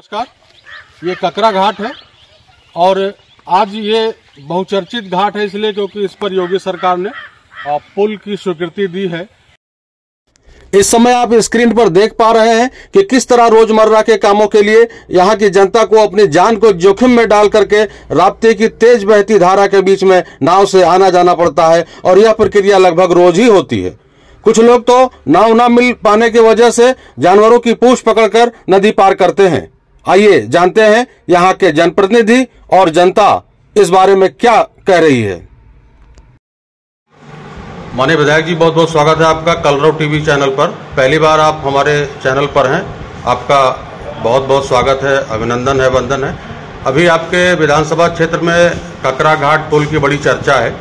नमस्कार, ये ककरा घाट है और आज ये बहुचर्चित घाट है इसलिए क्योंकि इस पर योगी सरकार ने पुल की स्वीकृति दी है। इस समय आप स्क्रीन पर देख पा रहे हैं कि किस तरह रोजमर्रा के कामों के लिए यहाँ की जनता को अपनी जान को जोखिम में डाल करके राप्ती की तेज बहती धारा के बीच में नाव से आना जाना पड़ता है और यह प्रक्रिया लगभग रोज ही होती है। कुछ लोग तो नाव न मिल पाने की वजह से जानवरों की पूंछ पकड़कर नदी पार करते हैं। आइए जानते हैं यहाँ के जनप्रतिनिधि और जनता इस बारे में क्या कह रही है। माननीय विधायक जी, बहुत बहुत स्वागत है आपका कलरव टीवी चैनल पर। पहली बार आप हमारे चैनल पर हैं, आपका बहुत बहुत स्वागत है, अभिनंदन है, वंदन है। अभी आपके विधानसभा क्षेत्र में ककरा घाट पुल की बड़ी चर्चा है।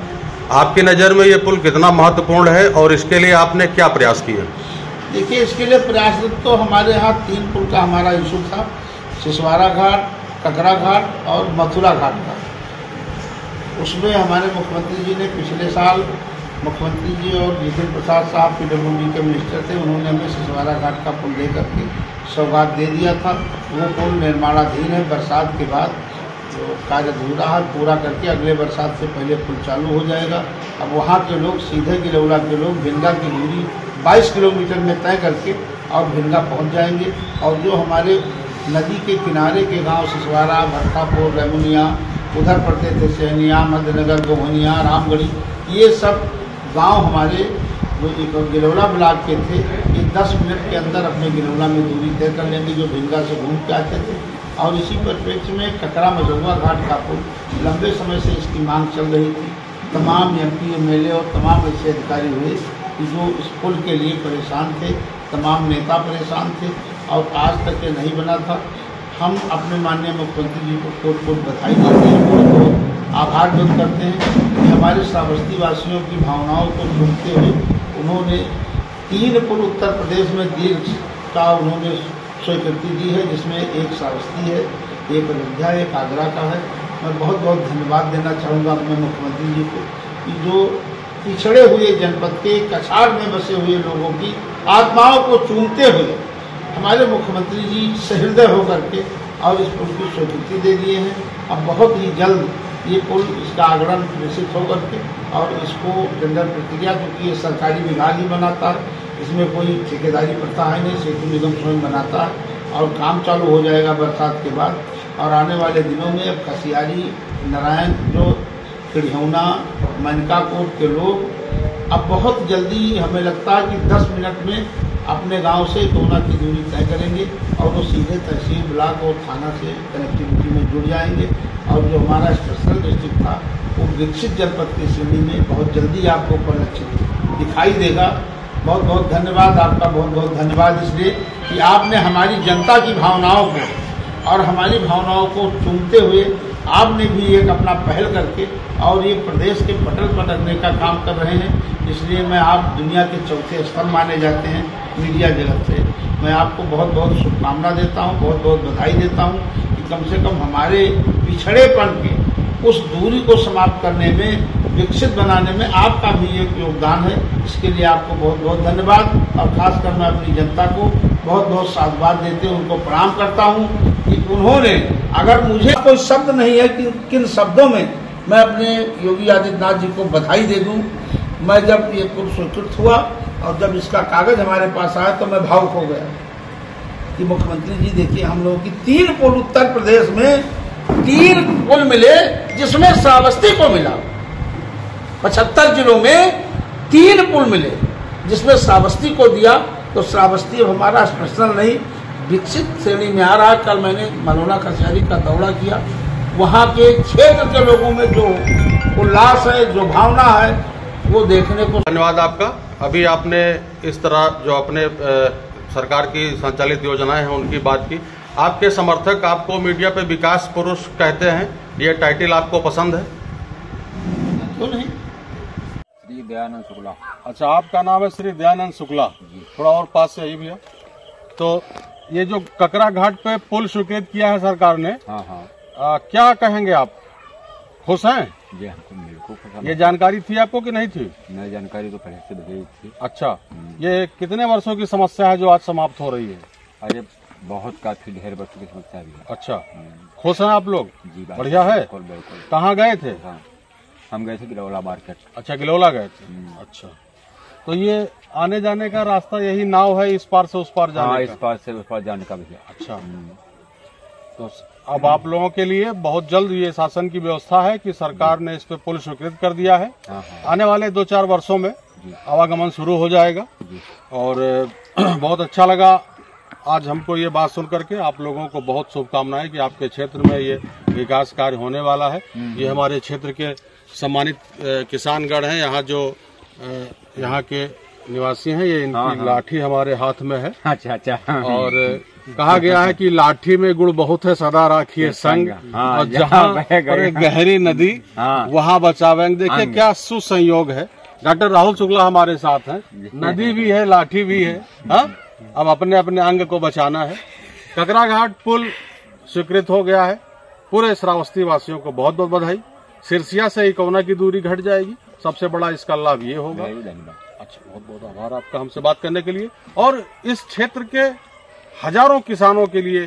आपकी नज़र में ये पुल कितना महत्वपूर्ण है और इसके लिए आपने क्या प्रयास किए? देखिए, इसके लिए प्रयास तो हमारे यहाँ 3 पुल का हमारा इशू था, सिसवारा घाट, ककरा घाट और मथुरा घाट का। उसमें हमारे मुख्यमंत्री जी ने पिछले साल, मुख्यमंत्री जी और जितिन प्रसाद साहब PWD के मिनिस्टर थे, उन्होंने हमें सिसवारा घाट का पुल दे करके सौगात दे दिया था। वो पुल निर्माणाधीन है, बरसात के बाद जो कार्य अधूरा है पूरा करके अगले बरसात से पहले पुल चालू हो जाएगा। अब वहाँ के लोग सीधे गिरौला के लोग भिंगा की दूरी 22 किलोमीटर में तय करके और भिंगा पहुँच जाएंगे। और जो हमारे नदी के किनारे के गांव सिसवारा, भरखापुर, रेमुनिया, उधर पड़ते थे सैनिया, मध्यनगर, गोहनिया, रामगढ़ी, ये सब गांव हमारे जो गिरौला ब्लॉक के थे, ये 10 मिनट के अंदर अपने गिरौला में दूरी तय कर लेंगे, जो भिंगा से घूम के आते थे। और इसी परिप्रेक्ष्य में ककरा मझौवा घाट का पुल लंबे समय से इसकी मांग चल रही थी। तमाम MP, MLA और तमाम ऐसे अधिकारी हुए कि जो इस पुल के लिए परेशान थे, तमाम नेता परेशान थे और आज तक ये नहीं बना था। हम अपने माननीय मुख्यमंत्री जी को बहुत बधाई देते हैं, बहुत आभार व्यक्त करते हैं कि हमारे श्रावस्ती वासियों की भावनाओं को सुनते हुए उन्होंने 3 पुल उत्तर प्रदेश में दीर्घ का उन्होंने स्वीकृति दी है, जिसमें एक श्रावस्ती है, एक अयोध्या, एक आगरा का है। मैं बहुत बहुत धन्यवाद देना चाहूँगा अपने मुख्यमंत्री जी को कि जो पिछड़े हुए जनपद के कछाड़ में बसे हुए लोगों की आत्माओं को चूमते हुए हमारे मुख्यमंत्री जी सहृदय होकर के और इस पुल की स्वीकृति दे दिए हैं। अब बहुत ही जल्द ये पुल, इसका आगरण निश्चित होकर के और इसको टेंडर प्रक्रिया, क्योंकि ये सरकारी विभाग ही बनाता है, इसमें कोई ठेकेदारी प्रथा है नहीं, सेतु निगम स्वयं बनाता है और काम चालू हो जाएगा बरसात के बाद। और आने वाले दिनों में अब खसियारी, नारायण, जो खिड़ौना, मनकाकोट के लोग अब बहुत जल्दी, हमें लगता है कि 10 मिनट में अपने गांव से कोना की दूरी तय करेंगे और वो सीधे तहसील, ब्लॉक और थाना से कनेक्टिविटी में जुड़ जाएंगे। और जो हमारा स्पेशल डिस्ट्रिक्ट था वो विकसित जनपद की श्रेणी में बहुत जल्दी आपको परिलक्षित दिखाई देगा। बहुत बहुत धन्यवाद आपका, बहुत बहुत धन्यवाद इसलिए कि आपने हमारी जनता की भावनाओं को और हमारी भावनाओं को चूमते हुए आपने भी एक अपना पहल करके और ये प्रदेश के पटल पटकने का काम कर रहे हैं। इसलिए मैं, आप दुनिया के चौथे स्तंभ माने जाते हैं मीडिया जगत से, मैं आपको बहुत बहुत शुभकामना देता हूँ, बहुत बहुत बधाई देता हूँ कि कम से कम हमारे पिछड़ेपन के उस दूरी को समाप्त करने में, विकसित बनाने में आपका भी एक योगदान है। इसके लिए आपको बहुत बहुत धन्यवाद। और खासकर मैं अपनी जनता को बहुत बहुत साधुवाद देते हुए उनको प्रणाम करता हूँ कि उन्होंने, अगर मुझे कोई शब्द नहीं है कि किन शब्दों में मैं अपने योगी आदित्यनाथ जी को बधाई दे दूँ। मैं जब ये पुल स्वीकृत हुआ और जब इसका कागज हमारे पास आया तो मैं भावुक हो गया कि मुख्यमंत्री जी देखिए, हम लोगों की 3 पुल उत्तर प्रदेश में 3 पुल मिले, जिसमें श्रावस्ती को मिला। 75 जिलों में 3 पुल मिले जिसमें श्रावस्ती को दिया। तो श्रावस्ती अब हमारा स्पेशल नहीं, विकसित श्रेणी में आ रहा। कल मैंने मलौना खसियारी का दौरा किया, वहाँ के क्षेत्र के लोगों में जो उल्लास है, जो भावना है, वो देखने को। धन्यवाद आपका। अभी आपने इस तरह जो अपने सरकार की संचालित योजनाएं हैं उनकी बात की। आपके समर्थक आपको मीडिया पे विकास पुरुष कहते हैं, ये टाइटल आपको पसंद है? क्यों नहीं? श्री दयानंद शुक्ला। अच्छा, आपका नाम है श्री दयानंद शुक्ला। थोड़ा और पास से आई भैया। तो ये जो ककरा घाट पे पुल स्वीकृत किया है सरकार ने, हाँ हाँ, क्या कहेंगे आप? खुश हैं? जी हमको बिल्कुल पसंद। ये जानकारी थी आपको कि नहीं थी? नई जानकारी तो पहले से भेजी थी। अच्छा, ये कितने वर्षों की समस्या है जो आज समाप्त हो रही है? अरे बहुत काफी ढेर वस्तु की समस्या भी है। अच्छा, खुश हैं आप लोग? जी बात बढ़िया है। बिल्कुल बिल्कुल। कहाँ गए थे? हाँ, हम गए थे गिलौला मार्केट। अच्छा, गिलौला गए थे। अच्छा, तो ये आने जाने का रास्ता यही नाव है, इस पार से उस पार जाने हाँ, का? इस पार से उस पार जाने का भी है। अच्छा, तो अब आप लोगों के लिए बहुत जल्द ये शासन की व्यवस्था है कि सरकार ने इस पे पुल स्वीकृत कर दिया है। हाँ, हाँ, आने वाले 2-4 वर्षों में आवागमन शुरू हो जाएगा। जी। और बहुत अच्छा लगा आज हमको ये बात सुन करके। आप लोगों को बहुत शुभकामनाएं कि आपके क्षेत्र में ये विकास कार्य होने वाला है। ये हमारे क्षेत्र के सम्मानित किसानगण हैं, यहाँ जो यहाँ के निवासी हैं। ये इनकी लाठी हमारे हाथ में है। अच्छा अच्छा। और कहा गया है कि लाठी में गुड़ बहुत है, सदा राखिए संग। और जहाँ पर एक गहरी नदी वहाँ बचावेंगे। देखिए क्या सुसंयोग है। डॉक्टर राहुल शुक्ला हमारे साथ हैं। नदी भी है, लाठी भी है। हाँ, अब अपने अपने अंग को बचाना है। ककरा घाट पुल स्वीकृत हो गया है। पूरे श्रावस्ती वासियों को बहुत बहुत बधाई। सिरसिया से इकौना की दूरी घट जाएगी। सबसे बड़ा इसका लाभ ये होगा। अच्छा, बहुत बहुत आभार आपका हमसे बात करने के लिए। और इस क्षेत्र के हजारों किसानों के लिए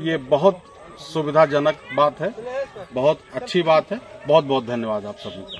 ये बहुत सुविधाजनक बात है, बहुत अच्छी बात है। बहुत बहुत धन्यवाद आप सभी का।